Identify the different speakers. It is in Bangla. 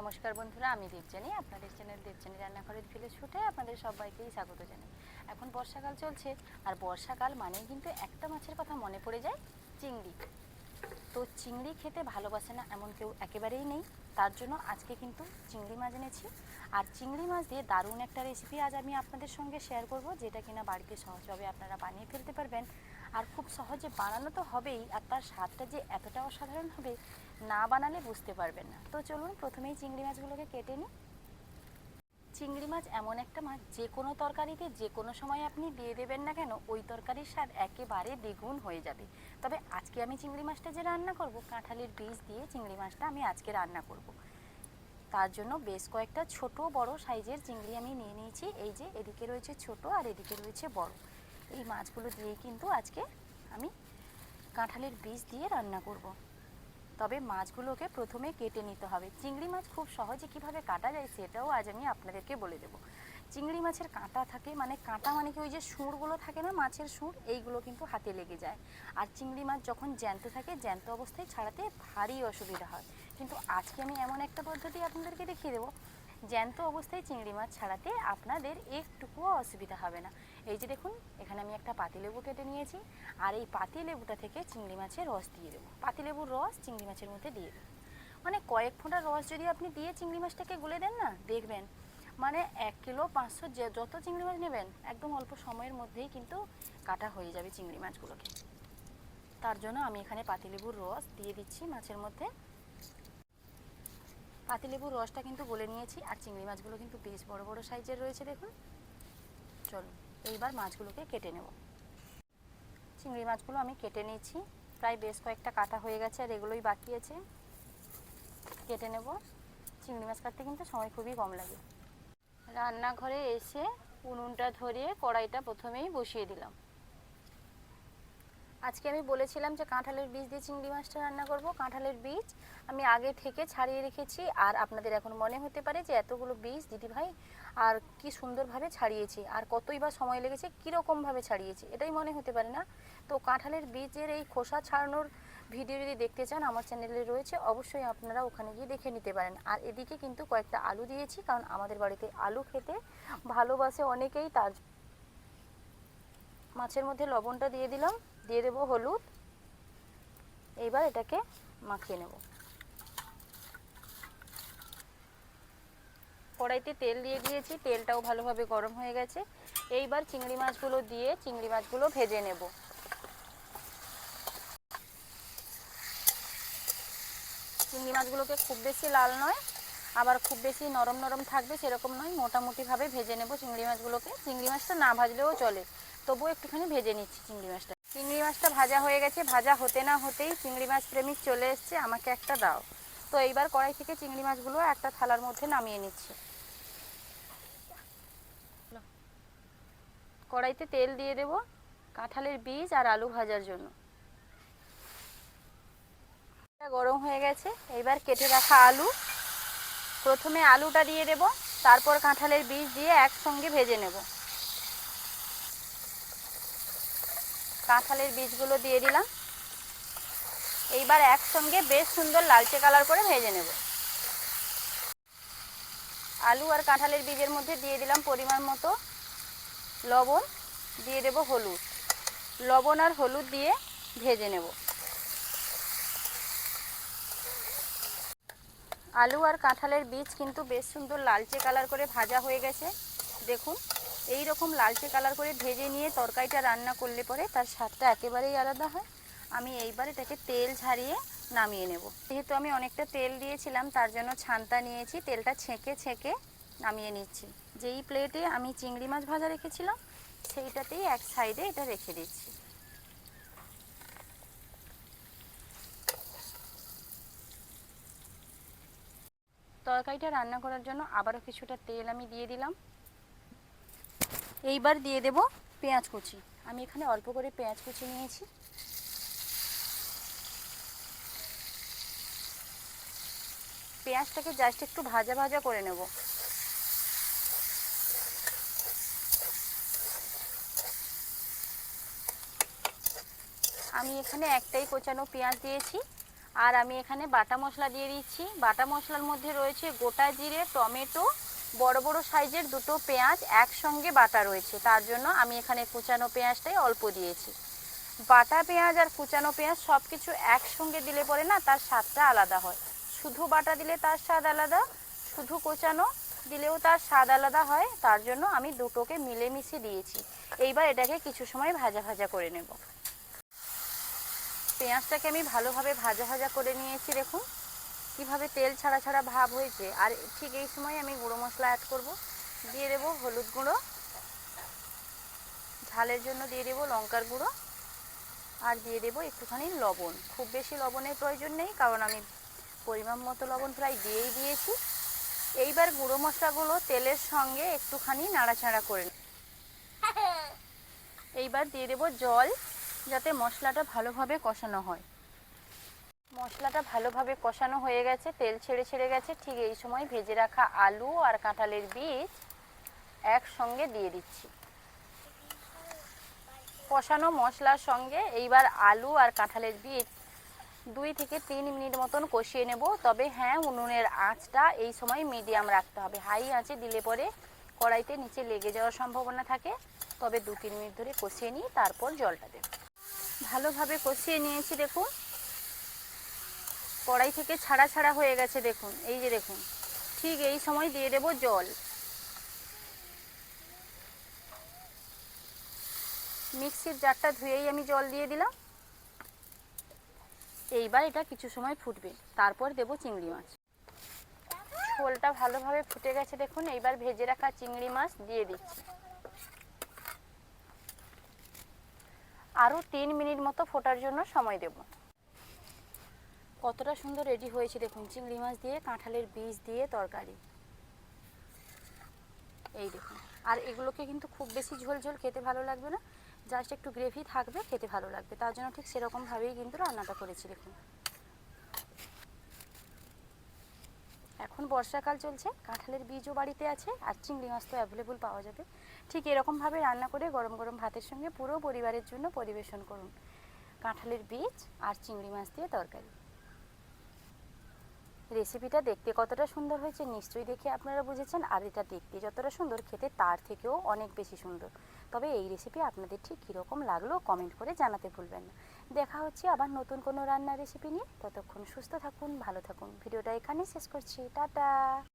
Speaker 1: নমস্কার বন্ধুরা, আমি দেবযানী। আপনাদের চ্যানেল দেবযানী রান্নাঘরের ভিলেজ ফুডে আপনাদের সবাইকেই স্বাগত জানাই। এখন বর্ষাকাল চলছে, আর বর্ষাকাল মানেই কিন্তু একটা মাছের কথা মনে পড়ে যায়, চিংড়ি। তো চিংড়ি খেতে ভালোবাসে না এমন কেউ একেবারেই নেই। তার জন্য আজকে কিন্তু চিংড়ি মাছ এনেছি, আর চিংড়ি মাছ দিয়ে দারুণ একটা রেসিপি আজ আমি আপনাদের সঙ্গে শেয়ার করব, যেটা কিনা বাড়িতে সহজভাবে আপনারা বানিয়ে ফেলতে পারবেন। আর খুব সহজে বানানো তো হবেই, আর তার স্বাদটা যে এতটা অসাধারণ হবে না বানালে বুঝতে পারবেন না। তো চলুন প্রথমেই চিংড়ি মাছগুলোকে কেটে নিই। চিংড়ি মাছ এমন একটা মাছ, যে কোনো তরকারিতে যে কোনো সময় আপনি দিয়ে দেবেন না কেন, ওই তরকারির স্বাদ একেবারে দ্বিগুণ হয়ে যাবে। তবে আজকে আমি চিংড়ি মাছটা যে রান্না করব, কাঁঠালের বীজ দিয়ে চিংড়ি মাছটা আমি আজকে রান্না করব। তার জন্য বেশ কয়েকটা ছোট বড় সাইজের চিংড়ি আমি নিয়ে নিয়েছি। এই যে এদিকে রয়েছে ছোট আর এদিকে রয়েছে বড়, এই মাছগুলো দিয়েই কিন্তু আজকে আমি কাঁঠালের বীজ দিয়ে রান্না করব। তবে মাছগুলোকে প্রথমে কেটে নিতে হবে। চিংড়ি মাছ খুব সহজে কিভাবে কাটা যায় সেটাও আজ আমি আপনাদেরকে বলে দেব। চিংড়ি মাছের কাঁটা থাকে, মানে কাঁটা মানে কি, ওই যে সুরগুলো থাকে না, মাছের সুর, এইগুলো কিন্তু হাতে লেগে যায়। আর চিংড়ি মাছ যখন জ্যান্ত থাকে, জ্যান্ত অবস্থায় ছাড়াতে ভারী অসুবিধা হয়। কিন্তু আজকে আমি এমন একটা পদ্ধতি আপনাদেরকে দেখিয়ে দেবো, জ্যান্ত অবস্থায় চিংড়ি মাছ ছাড়াতে আপনাদের একটুকুও অসুবিধা হবে না। এই যে দেখুন, এখানে আমি একটা পাতিলেবু কেটে নিয়েছি, আর এই পাতিলেবুটা থেকে চিংড়ি মাছের রস দিয়ে দেবো। পাতিলেবুর রস চিংড়ি মাছের মধ্যে দিয়ে দেবো, মানে কয়েক ফোঁটা রস যদি আপনি দিয়ে চিংড়ি মাছটাকে গুলে দেন না, দেখবেন মানে 1 কিলো 500 যত চিংড়ি মাছ নেবেন, একদম অল্প সময়ের মধ্যেই কিন্তু কাটা হয়ে যাবে চিংড়ি মাছগুলোকে। তার জন্য আমি এখানে পাতিলেবুর রস দিয়ে দিচ্ছি মাছের মধ্যে। পাতিলেবুর রসটা কিন্তু গলে নিয়েছি, আর চিংড়ি মাছগুলো কিন্তু বেশ বড় বড় সাইজের রয়েছে, দেখুন। চলো এইবার মাছগুলোকে কেটে নেব। চিংড়ি মাছগুলো আমি কেটে নিয়েছি, প্রায় বেশ কয়েকটা কাটা হয়ে গেছে, আর এগুলোই বাকি আছে, কেটে নেব। চিংড়ি মাছ কাটতে কিন্তু সময় খুবই কম লাগে। রান্নাঘরে এসে উনুনটা ধরিয়ে কড়াইটা প্রথমেই বসিয়ে দিলাম। আজকে আমি বলেছিলাম যে কাঁঠালের বীজ দিয়ে চিংড়ি মাছটা রান্না করব। কাঁঠালের বীজ আমি আগে থেকে ছাড়িয়ে রেখেছি, আর আপনাদের এখন মনে হতে পারে যে এতগুলো বীজ দিদিভাই আর কি সুন্দরভাবে ছাড়িয়েছি, আর কতই বা সময় লেগেছে, কীরকমভাবে ছাড়িয়েছি, এটাই মনে হতে পারে না। তো কাঁঠালের বীজের এই খোসা ছাড়ানোর ভিডিও যদি দেখতে চান, আমার চ্যানেলে রয়েছে, অবশ্যই আপনারা ওখানে গিয়ে দেখে নিতে পারেন। আর এদিকে কিন্তু কয়েকটা আলু দিয়েছি, কারণ আমাদের বাড়িতে আলু খেতে ভালোবাসে অনেকেই। তার মাছের মধ্যে লবণটা দিয়ে দিলাম, দিয়ে দেবো হলুদ। এইবার এটাকে মাখিয়ে নেব। কড়াইতে তেল দিয়ে দিয়েছি, তেলটাও ভালোভাবে গরম হয়ে গেছে। এইবার চিংড়ি মাছগুলো দিয়ে চিংড়ি মাছগুলো ভেজে নেব। চিংড়ি মাছগুলোকে খুব বেশি লাল নয়, আবার খুব বেশি নরম নরম থাকবে সেরকম নয়, মোটামুটিভাবে ভেজে নেব চিংড়ি মাছগুলোকে। চিংড়ি মাছটা না ভাজলেও চলে, তবুও একটুখানি ভেজে নিচ্ছি চিংড়ি মাছটা। চিংড়ি মাছটা ভাজা হয়ে গেছে, ভাজা হতে না হতেই চিংড়ি মাছ প্রেমিক চলে এসছে, আমাকে একটা দাও। তো এইবার কড়াই থেকে চিংড়ি মাছগুলো একটা থালার মধ্যে নামিয়ে নিচ্ছি। কড়াইতে তেল দিয়ে দেব কাঁঠালের বীজ আর আলু ভাজার জন্য। গরম হয়ে গেছে, এইবার কেটে রাখা আলু, প্রথমে আলুটা দিয়ে দেব, তারপর কাঁঠালের বীজ দিয়ে একসঙ্গে ভেজে নেব। কাঁঠালের বীজগুলো দিয়ে দিলাম, এইবার একসঙ্গে বেশ সুন্দর লালচে কালার করে ভেজে নেব। আলু আর কাঁঠালের বীজের মধ্যে দিয়ে দিলাম পরিমাণ মতো লবণ, দিয়ে দেব হলুদ। লবণ আর হলুদ দিয়ে ভেজে নেব। আলু আর কাঁঠালের বীজ কিন্তু বেশ সুন্দর লালচে কালার করে ভাজা হয়ে গেছে, দেখুন। এই রকম লালচে কালার করে ভেজে নিয়ে তরকারিটা রান্না করলে পরে তার স্বাদটা একেবারেই আলাদা হয়। আমি এইবার এটাকে তেল ঝারিয়ে নামিয়ে নেব। যেহেতু আমি অনেকটা তেল দিয়েছিলাম, তার জন্য ছানটা নিয়েছি, তেলটা ছেঁকে ছেঁকে নামিয়ে নিচ্ছি। যেই প্লেটে আমি চিংড়ি মাছ ভাজা রেখেছিলাম, সেইটাতেই এক সাইডে এটা রেখে দিচ্ছি। তরকারিটা রান্না করার জন্য আবারও কিছুটা তেল আমি দিয়ে দিলাম। এইবার দিয়ে দেব পেঁয়াজ কুচি। আমি এখানে অল্প করে পেঁয়াজ কুচি নিয়েছি। পেঁয়াজটাকে জাস্ট একটু ভাজা ভাজা করে নেব। আমি এখানে একটাই কোচানো পেঁয়াজ দিয়েছি, আর আমি এখানে বাটা মশলা দিয়ে দিচ্ছি। বাটা মশলার মধ্যে রয়েছে গোটা জিরে, টমেটো, বড় বড় সাইজের দুটো পেঁয়াজ একসঙ্গে বাটা রয়েছে, তার জন্য আমি এখানে কুচানো পেঁয়াজটাই অল্প দিয়েছি। বাটা পেঁয়াজ আর কুচানো পেঁয়াজ সব কিছু একসঙ্গে দিলে পরে না তার স্বাদটা আলাদা হয়। শুধু বাটা দিলে তার স্বাদ আলাদা, শুধু কোচানো দিলেও তার স্বাদ আলাদা হয়, তার জন্য আমি দুটোকে মিলেমিশে দিয়েছি। এইবার এটাকে কিছু সময় ভাজা ভাজা করে নেব। পেঁয়াজটাকে আমি ভালোভাবে ভাজা ভাজা করে নিয়েছি, দেখুন কীভাবে তেল ছাড়া ছাড়া ভাব হয়েছে। আর ঠিক এই সময় আমি গুঁড়ো মশলা অ্যাড করব। দিয়ে দেবো হলুদ গুঁড়ো, ঝালের জন্য দিয়ে দেবো লঙ্কার গুঁড়ো, আর দিয়ে দেবো একটুখানি লবণ। খুব বেশি লবণের প্রয়োজন নেই, কারণ আমি পরিমাণ মতো লবণ প্রায় দিয়েই দিয়েছি। এইবার গুঁড়ো মশলাগুলো তেলের সঙ্গে একটুখানি নাড়াচাড়া করে নেব। এইবার দিয়ে দেবো জল, যাতে মশলাটা ভালোভাবে কষানো হয়। মশলাটা ভালোভাবে কষানো হয়ে গেছে, তেল ছেড়ে ছেড়ে গেছে। ঠিক এই সময় ভেজে রাখা আলু আর কাঁঠালের বীজ একসঙ্গে দিয়ে দিচ্ছি। কষানো মশলার সঙ্গে এইবার আলু আর কাঁঠালের বীজ 2 থেকে 3 মিনিট মতন কষিয়ে নেব। তবে হ্যাঁ, উনুনের আঁচটা এই সময় মিডিয়াম রাখতে হবে। হাই আঁচে দিলে পরে কড়াইতে নিচে লেগে যাওয়ার সম্ভাবনা থাকে। তবে 2-3 মিনিট ধরে কষিয়ে নিই, তারপর জলটা দেব। ভালোভাবে কষিয়ে নিয়েছি, দেখুন কড়াই থেকে ছাড়া ছাড়া হয়ে গেছে। দেখুন এই যে দেখুন, ঠিক এই সময় দিয়ে দেব জল। মিক্সির জারটা ধুয়েই আমি জল দিয়ে দিলাম। এইবার এটা কিছু সময় ফুটবে, তারপর দেব চিংড়ি মাছ। ঝোলটা ভালোভাবে ফুটে গেছে, দেখুন এইবার ভেজে রাখা চিংড়ি মাছ দিয়ে দিচ্ছি। আরও 3 মিনিট মতো ফোটার জন্য সময় দেব। কতটা সুন্দর রেডি হয়েছে দেখুন, চিংড়ি মাছ দিয়ে কাঁঠালের বীজ দিয়ে তরকারি। এই দেখুন, আর এগুলোকে কিন্তু খুব বেশি ঝোল ঝোল খেতে ভালো লাগবে না, জাস্ট একটু গ্রেভি থাকবে, খেতে ভালো লাগবে। তার জন্য ঠিক সেরকমভাবেই কিন্তু রান্নাটা করেছি। দেখুন এখন বর্ষাকাল চলছে, কাঁঠালের বীজও বাড়িতে আছে, আর চিংড়ি মাছ তো অ্যাভেলেবল পাওয়া যাবে। ঠিক এরকমভাবে রান্না করে গরম গরম ভাতের সঙ্গে পুরো পরিবারের জন্য পরিবেশন করুন কাঁঠালের বীজ আর চিংড়ি মাছ দিয়ে তরকারি। রেসিপিটা দেখতে কতটা সুন্দর হয়েছে নিশ্চয়ই দেখে আপনারা বুঝেছেন। আর এটা দেখতে যতটা সুন্দর, খেতে তার থেকেও অনেক বেশি সুন্দর। তবে এই রেসিপি আপনাদের ঠিক কীরকম লাগলো কমেন্ট করে জানাতে ভুলবেন না। দেখা হচ্ছে আবার নতুন কোনো রান্নার রেসিপি নিয়ে। ততক্ষণ সুস্থ থাকুন, ভালো থাকুন। ভিডিওটা এখানেই শেষ করছি, টাটা।